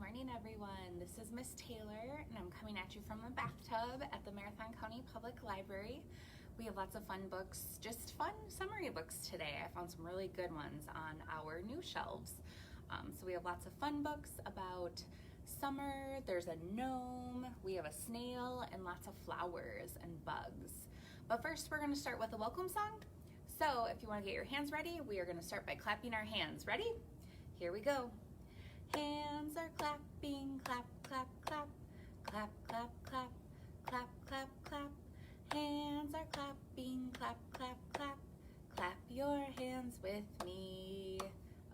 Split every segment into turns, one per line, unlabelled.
morning, everyone. This is Miss Taylor, and I'm coming at you from a bathtub at the Marathon County Public Library. We have lots of fun books, just fun summary books today. I found some really good ones on our new shelves. So we have lots of fun books about summer. There's a gnome, we have a snail, and lots of flowers and bugs. But first, we're going to start with a welcome song. So if you want to get your hands ready, we are going to start by clapping our hands. Ready? Here we go. Hands are clapping, clap, clap, clap, clap, clap, clap, clap, clap, clap. Hands are clapping, clap, clap, clap, clap your hands with me.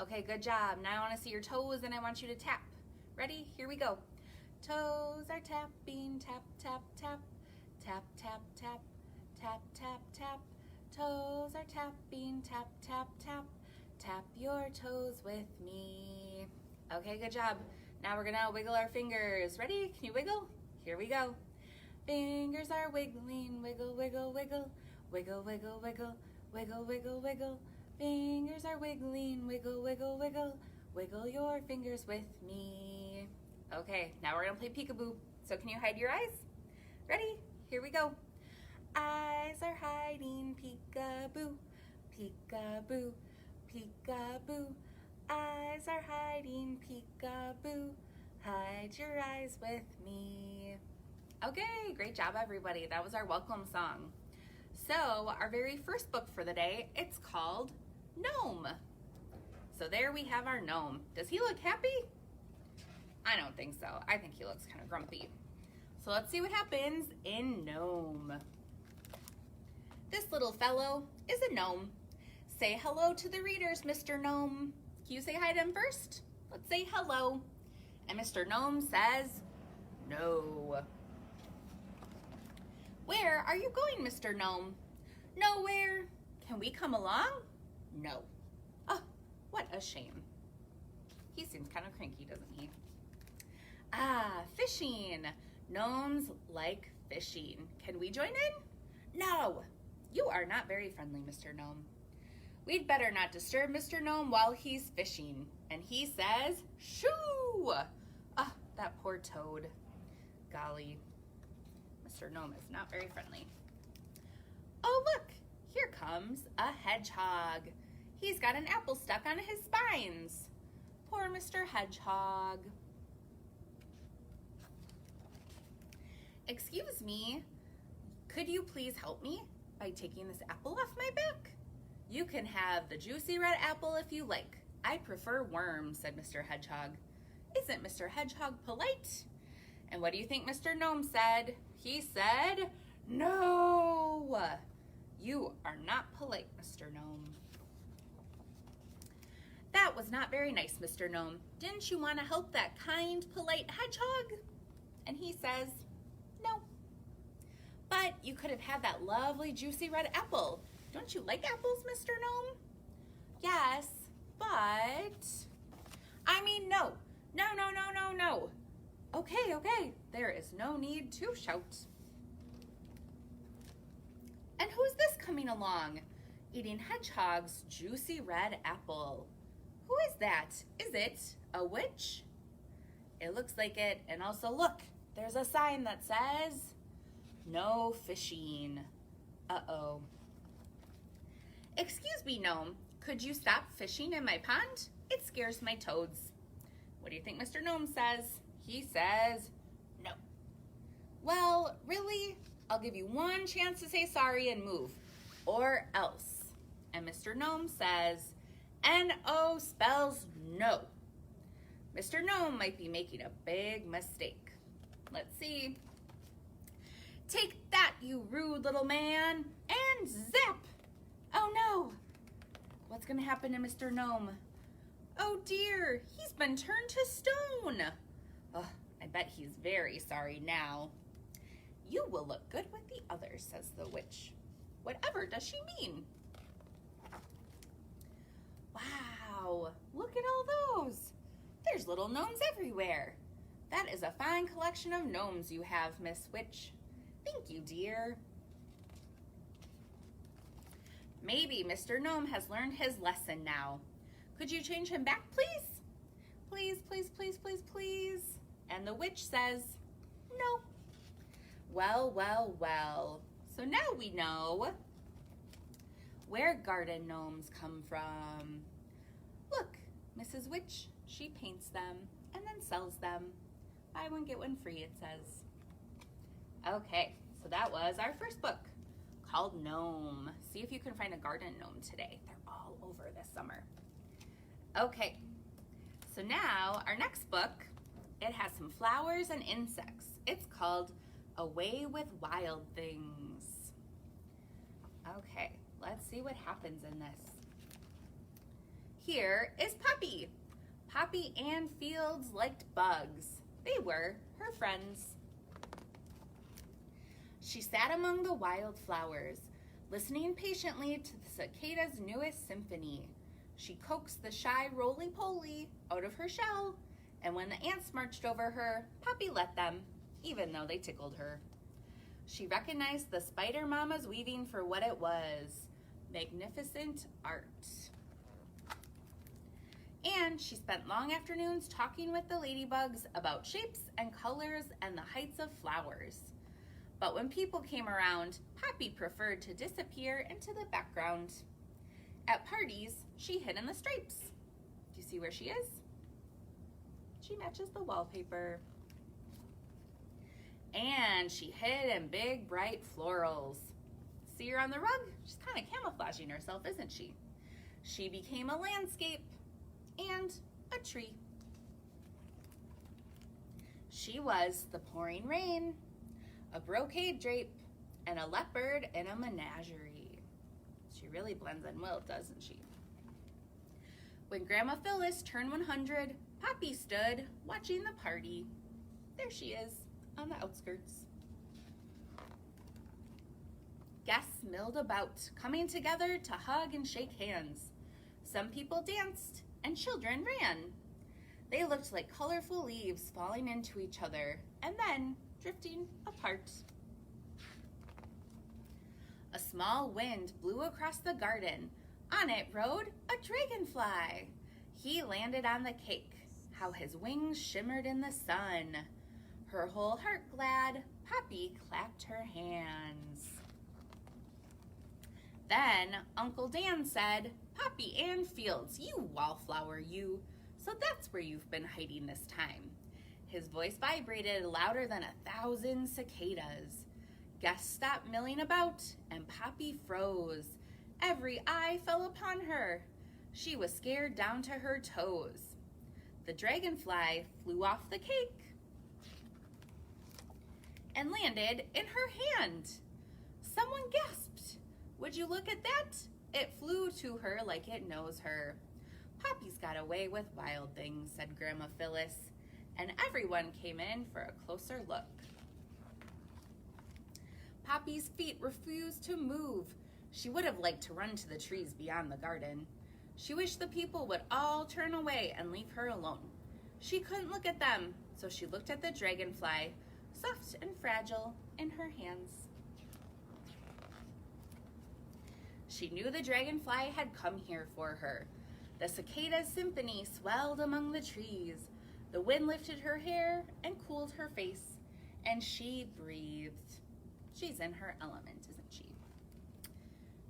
Okay, good job. Now I want to see your toes and I want you to tap. Ready? Here we go. Toes are tapping, tap, tap, tap, tap, tap, tap, tap, tap, tap. Toes are tapping, tap, tap, tap, tap your toes with me. Okay, good job. Now we're gonna wiggle our fingers. Ready? Can you wiggle? Here we go. Fingers are wiggling, wiggle, wiggle, wiggle, wiggle, wiggle, wiggle, wiggle, wiggle, wiggle. Fingers are wiggling, wiggle, wiggle, wiggle, wiggle your fingers with me. Okay, now we're gonna play peekaboo. So can you hide your eyes? Ready? Here we go. Eyes are hiding, peekaboo, peekaboo, peekaboo. Eyes are hiding, peekaboo. Hide your eyes with me. Okay, great job, everybody. That was our welcome song. So our very first book for the day, it's called Gnome. So there we have our gnome. Does he look happy? I don't think so. I think he looks kind of grumpy. So let's see what happens in Gnome. This little fellow is a gnome. Say hello to the readers, Mr. Gnome. Can you say hi to him first? Let's say hello. And Mr. Gnome says, no. Where are you going, Mr. Gnome? Nowhere. Can we come along? No. Oh, what a shame. He seems kind of cranky, doesn't he? Ah, fishing. Gnomes like fishing. Can we join in? No. You are not very friendly, Mr. Gnome. We'd better not disturb Mr. Gnome while he's fishing. And he says, shoo! Ah, that poor toad. Golly, Mr. Gnome is not very friendly. Oh, look, here comes a hedgehog. He's got an apple stuck on his spines. Poor Mr. Hedgehog. Excuse me, could you please help me by taking this apple off my back? You can have the juicy red apple if you like. I prefer worms, said Mr. Hedgehog. Isn't Mr. Hedgehog polite? And what do you think Mr. Gnome said? He said, no. You are not polite, Mr. Gnome. That was not very nice, Mr. Gnome. Didn't you want to help that kind, polite hedgehog? And he says, no. But you could have had that lovely juicy red apple. Don't you like apples, Mr. Gnome? Yes, but... I mean, no. No, no, no, no, no. Okay, okay. There is no need to shout. And who's this coming along? Eating Hedgehog's juicy red apple. Who is that? Is it a witch? It looks like it. And also, look, there's a sign that says, no fishing. Uh-oh. Excuse me, Gnome, could you stop fishing in my pond? It scares my toads. What do you think Mr. Gnome says? He says, no. Well, really? I'll give you one chance to say sorry and move, or else. And Mr. Gnome says, N-O spells no. Mr. Gnome might be making a big mistake. Let's see. Take that, you rude little man, and zap! Oh no! What's gonna happen to Mr. Gnome? Oh dear, he's been turned to stone. Oh, I bet he's very sorry now. You will look good with the others, says the witch. Whatever does she mean? Wow, look at all those. There's little gnomes everywhere. That is a fine collection of gnomes you have, Miss Witch. Thank you, dear. Maybe Mr. Gnome has learned his lesson now. Could you change him back, please? Please, please, please, please, please. And the witch says, no. Well, well, well. So now we know where garden gnomes come from. Look, Mrs. Witch, she paints them and then sells them. Buy one, get one free, it says. Okay, so that was our first book called Gnome. See if you can find a garden gnome today. They're all over this summer. Okay, so now our next book, it has some flowers and insects. It's called Away with Wild Things. Okay, let's see what happens in this. Here is Poppy. Poppy Ann Fields liked bugs. They were her friends. She sat among the wildflowers, listening patiently to the cicada's newest symphony. She coaxed the shy roly-poly out of her shell, and when the ants marched over her, Poppy let them, even though they tickled her. She recognized the spider mama's weaving for what it was, magnificent art. And she spent long afternoons talking with the ladybugs about shapes and colors and the heights of flowers. But when people came around, Poppy preferred to disappear into the background. At parties, she hid in the stripes. Do you see where she is? She matches the wallpaper. And she hid in big, bright florals. See her on the rug? She's kind of camouflaging herself, isn't she? She became a landscape and a tree. She was the pouring rain, a brocade drape, and a leopard in a menagerie. She really blends in well, doesn't she? When Grandma Phyllis turned 100, Poppy stood watching the party. There she is on the outskirts. Guests milled about, coming together to hug and shake hands. Some people danced and children ran. They looked like colorful leaves falling into each other and then drifting apart. A small wind blew across the garden. On it rode a dragonfly. He landed on the cake. How his wings shimmered in the sun. Her whole heart glad, Poppy clapped her hands. Then Uncle Dan said, Poppy Ann Fields, you wallflower, you. So that's where you've been hiding this time. His voice vibrated louder than 1,000 cicadas. Guests stopped milling about, and Poppy froze. Every eye fell upon her. She was scared down to her toes. The dragonfly flew off the cake and landed in her hand. Someone gasped. Would you look at that? It flew to her like it knows her. Poppy's got away with wild things, said Grandma Phyllis, and everyone came in for a closer look. Poppy's feet refused to move. She would have liked to run to the trees beyond the garden. She wished the people would all turn away and leave her alone. She couldn't look at them, so she looked at the dragonfly, soft and fragile in her hands. She knew the dragonfly had come here for her. The cicada's symphony swelled among the trees. The wind lifted her hair and cooled her face, and she breathed. She's in her element, isn't she?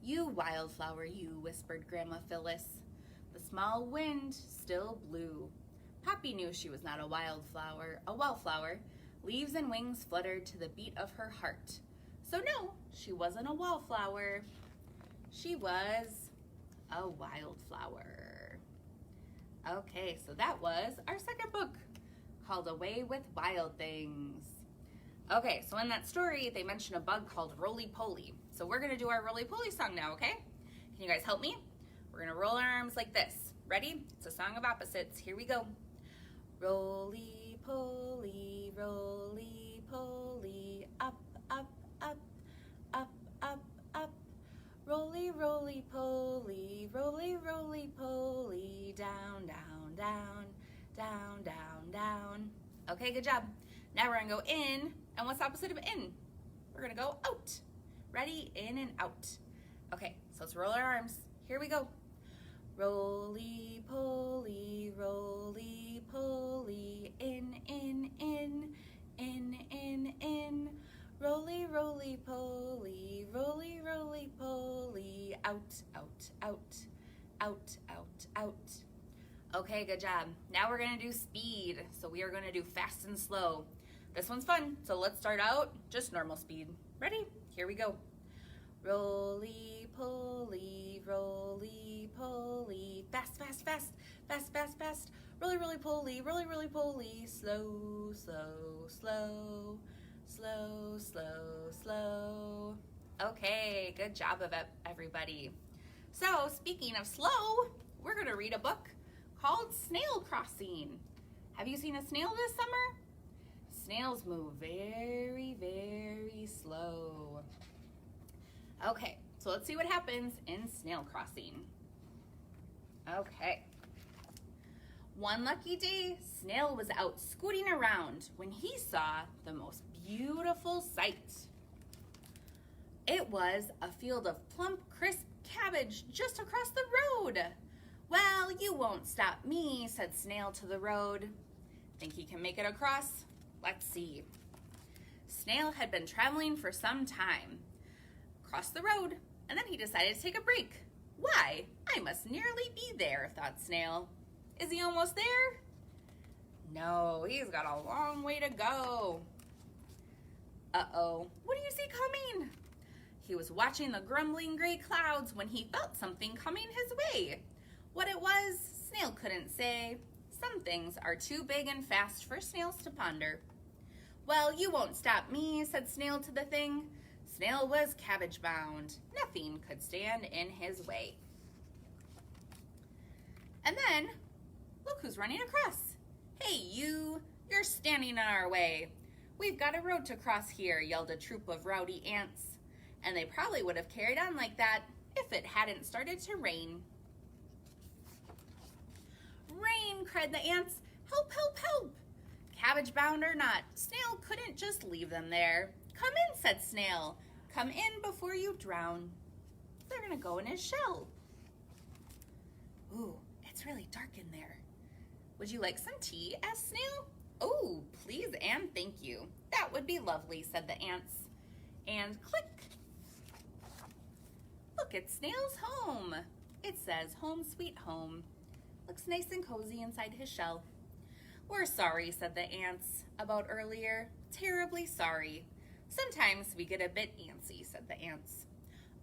You wildflower, you, whispered Grandma Phyllis. The small wind still blew. Poppy knew she was not a wallflower. Leaves and wings fluttered to the beat of her heart. So no, she wasn't a wallflower. She was a wildflower. Okay, so that was our second book, called Away with Wild Things. Okay, so in that story, they mentioned a bug called roly-poly. So we're gonna do our roly-poly song now, okay? Can you guys help me? We're gonna roll our arms like this. Ready? It's a song of opposites. Here we go. Roly-poly, roly-poly, up, up, up, up, up, up. Roly, roly-poly, roly, roly-poly, down, down, down, down, down, down. Okay, good job. Now we're gonna go in, and what's the opposite of in? We're gonna go out. Ready? In and out. Okay, so let's roll our arms. Here we go. Roly-poly, roly-poly, in, in, in. Okay, good job. Now we're gonna do speed. So we are gonna do fast and slow. This one's fun, so let's start out just normal speed. Ready? Here we go. Roly-poly, roly-poly, fast, fast, fast, fast, fast, fast, roly-roly-poly, roly-roly-poly, slow, slow, slow, slow, slow, slow. Okay, good job of it, everybody. So, speaking of slow, we're gonna read a book called Snail Crossing. Have you seen a snail this summer? Snails move very, very slow. Okay, so let's see what happens in Snail Crossing. Okay. One lucky day, Snail was out scooting around when he saw the most beautiful sight. It was a field of plump, crisp cabbage just across the road. Well, you won't stop me, said Snail to the road. Think he can make it across? Let's see. Snail had been traveling for some time. Crossed the road, and then he decided to take a break. Why, I must nearly be there, thought Snail. Is he almost there? No, he's got a long way to go. Uh-oh, what do you see coming? He was watching the grumbling gray clouds when he felt something coming his way. What it was, Snail couldn't say. Some things are too big and fast for snails to ponder. Well, you won't stop me, said Snail to the thing. Snail was cabbage bound. Nothing could stand in his way. And then, look who's running across. Hey, you're standing in our way. We've got a road to cross here, yelled a troop of rowdy ants. And they probably would have carried on like that if it hadn't started to rain. Rain, cried the ants. Help, help, help. Cabbage bound or not, Snail couldn't just leave them there. Come in, said Snail. Come in before you drown. They're gonna go in his shell. Ooh, it's really dark in there. Would you like some tea? Asked Snail. Oh, please and thank you. That would be lovely, said the ants. And click. Look, it's Snail's home. It says home sweet home. Looks nice and cozy inside his shell. We're sorry, said the ants, about earlier. Terribly sorry. Sometimes we get a bit antsy, said the ants.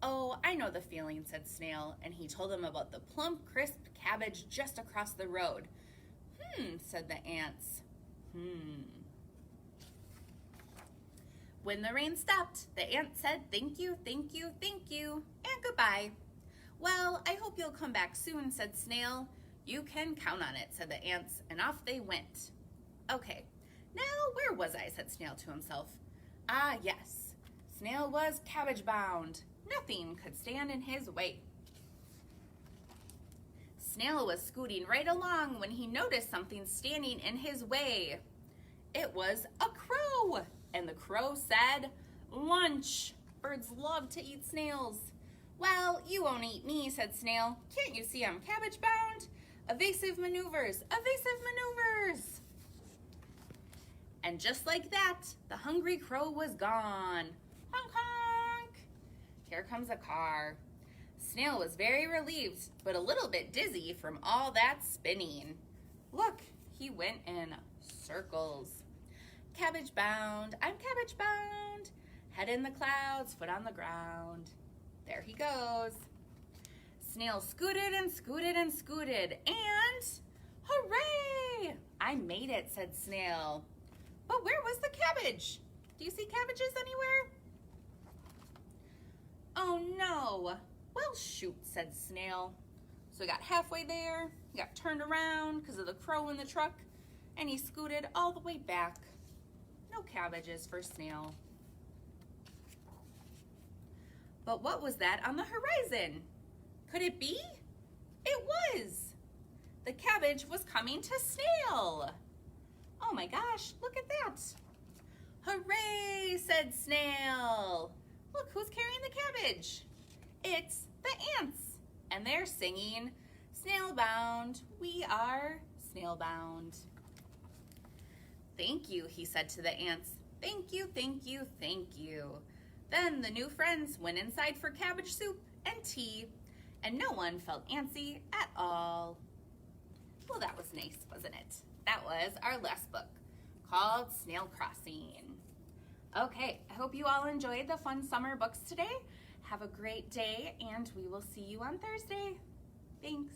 Oh, I know the feeling, said Snail, and he told them about the plump, crisp cabbage just across the road. Said the ants. When the rain stopped, the ant said, thank you, thank you, thank you, and goodbye. Well, I hope you'll come back soon, said Snail. You can count on it, said the ants, and off they went. Okay, now where was I, said Snail to himself. Ah, yes, Snail was cabbage bound. Nothing could stand in his way. Snail was scooting right along when he noticed something standing in his way. It was a crow, and the crow said, lunch. Birds love to eat snails. Well, you won't eat me, said Snail. Can't you see I'm cabbage bound? Evasive maneuvers, evasive maneuvers. And just like that, the hungry crow was gone. Honk, honk. Here comes a car. Snail was very relieved, but a little bit dizzy from all that spinning. Look, he went in circles. Cabbage bound, I'm cabbage bound. Head in the clouds, foot on the ground. There he goes. Snail scooted and scooted and scooted, and hooray! I made it, said Snail. But where was the cabbage? Do you see cabbages anywhere? Oh no. Well, shoot, said Snail. So he got halfway there, he got turned around because of the crow in the truck, and he scooted all the way back. No cabbages for Snail. But what was that on the horizon? Could it be? It was. The cabbage was coming to Snail. Oh my gosh, look at that. Hooray, said Snail. Look, who's carrying the cabbage? It's the ants, and they're singing, snail bound, we are snail bound. Thank you, he said to the ants. Thank you, thank you, thank you. Then the new friends went inside for cabbage soup and tea, and no one felt antsy at all. Well, that was nice, wasn't it? That was our last book, called Snail Crossing. Okay, I hope you all enjoyed the fun summer books today. Have a great day, and we will see you on Thursday. Thanks.